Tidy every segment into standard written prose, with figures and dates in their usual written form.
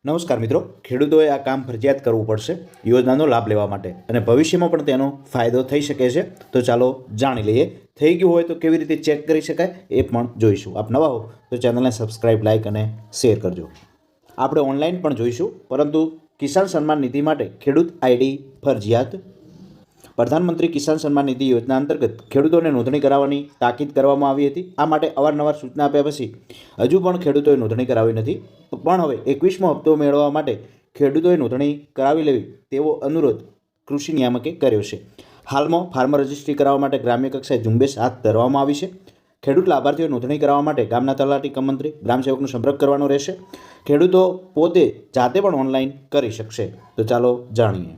નમસ્કાર મિત્રો, ખેડૂતોએ આ કામ ફરજિયાત કરવું પડશે યોજનાનો લાભ લેવા માટે અને ભવિષ્યમાં પણ તેનો ફાયદો થઈ શકે છે. તો ચાલો જાણી લઈએ. થઈ ગયું હોય તો કેવી રીતે ચેક કરી શકાય એ પણ જોઈશું. આપ નવા હો તો ચેનલને સબસ્ક્રાઇબ, લાઇક અને શેર કરજો. આપણે ઓનલાઈન પણ જોઈશું, પરંતુ કિસાન સન્માન નિધિ માટે ખેડૂત આઈડી ફરજિયાત. પ્રધાનમંત્રી કિસાન સન્માન નિધિ યોજના અંતર્ગત ખેડૂતોને નોંધણી કરાવવાની તાકીદ કરવામાં આવી હતી. આ માટે અવારનવાર સૂચના આપ્યા પછી હજુ પણ ખેડૂતોએ નોંધણી કરાવી નથી. પણ હવે 21મો હપ્તો મેળવવા માટે ખેડૂતોએ નોંધણી કરાવી લેવી તેવો અનુરોધ કૃષિ નિયામકે કર્યો છે. હાલમાં ફાર્મર રજિસ્ટ્રી કરાવવા માટે ગ્રામ્ય કક્ષાએ ઝુંબેશ હાથ ધરવામાં આવી છે. ખેડૂત લાભાર્થીઓ નોંધણી કરાવવા માટે ગામના તલાટી કમ મંત્રી, ગ્રામ સેવકનો સંપર્ક કરવાનો રહેશે. ખેડૂતો પોતે જાતે પણ ઓનલાઈન કરી શકશે. તો ચાલો જાણીએ.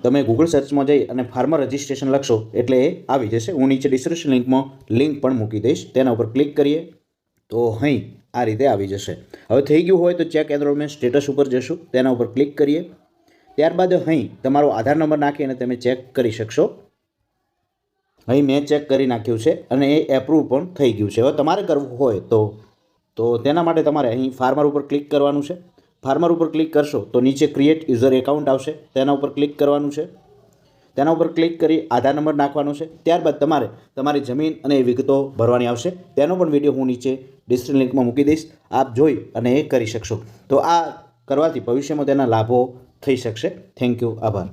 તમે ગૂગલ સર્ચમાં જઈ અને ફાર્મર રજિસ્ટ્રેશન લખશો એટલે એ આવી જશે. હું નીચે ડિસ્ક્રિપ્શન લિંક પણ મૂકી દઈશ. તેના ઉપર ક્લિક કરીએ તો અહીં આ રીતે આવી જશે. હવે થઈ ગયું હોય તો ચેક એનરોલમેન્ટ સ્ટેટસ ઉપર જશું. તેના ઉપર ક્લિક કરીએ. ત્યારબાદ અહીં તમારો આધાર નંબર નાખી અને તમે ચેક કરી શકશો. અહીં મેં ચેક કરી નાખ્યું છે અને એ એપ્રૂવ પણ થઈ ગયું છે. હવે તમારે કરવું હોય તો તેના માટે તમારે અહીં ફાર્મર ઉપર ક્લિક કરવાનું છે. ફાર્મર ઉપર ક્લિક કરશો તો નીચે ક્રિએટ યુઝર એકાઉન્ટ આવશે. તેના ઉપર ક્લિક કરવાનું છે. તેના ઉપર ક્લિક કરી આધાર નંબર નાખવાનો છે. ત્યારબાદ તમારે તમારી જમીન અને વિગતો ભરવાની આવશે. તેનો પણ વિડીયો હું નીચે ડિસ્ક્રિપ્શન લિંકમાં મૂકી દઈશ. આપ જોઈ અને એ કરી શકશો. તો આ કરવાથી ભવિષ્યમાં તેના લાભો થઈ શકશે. Thank you. આભાર.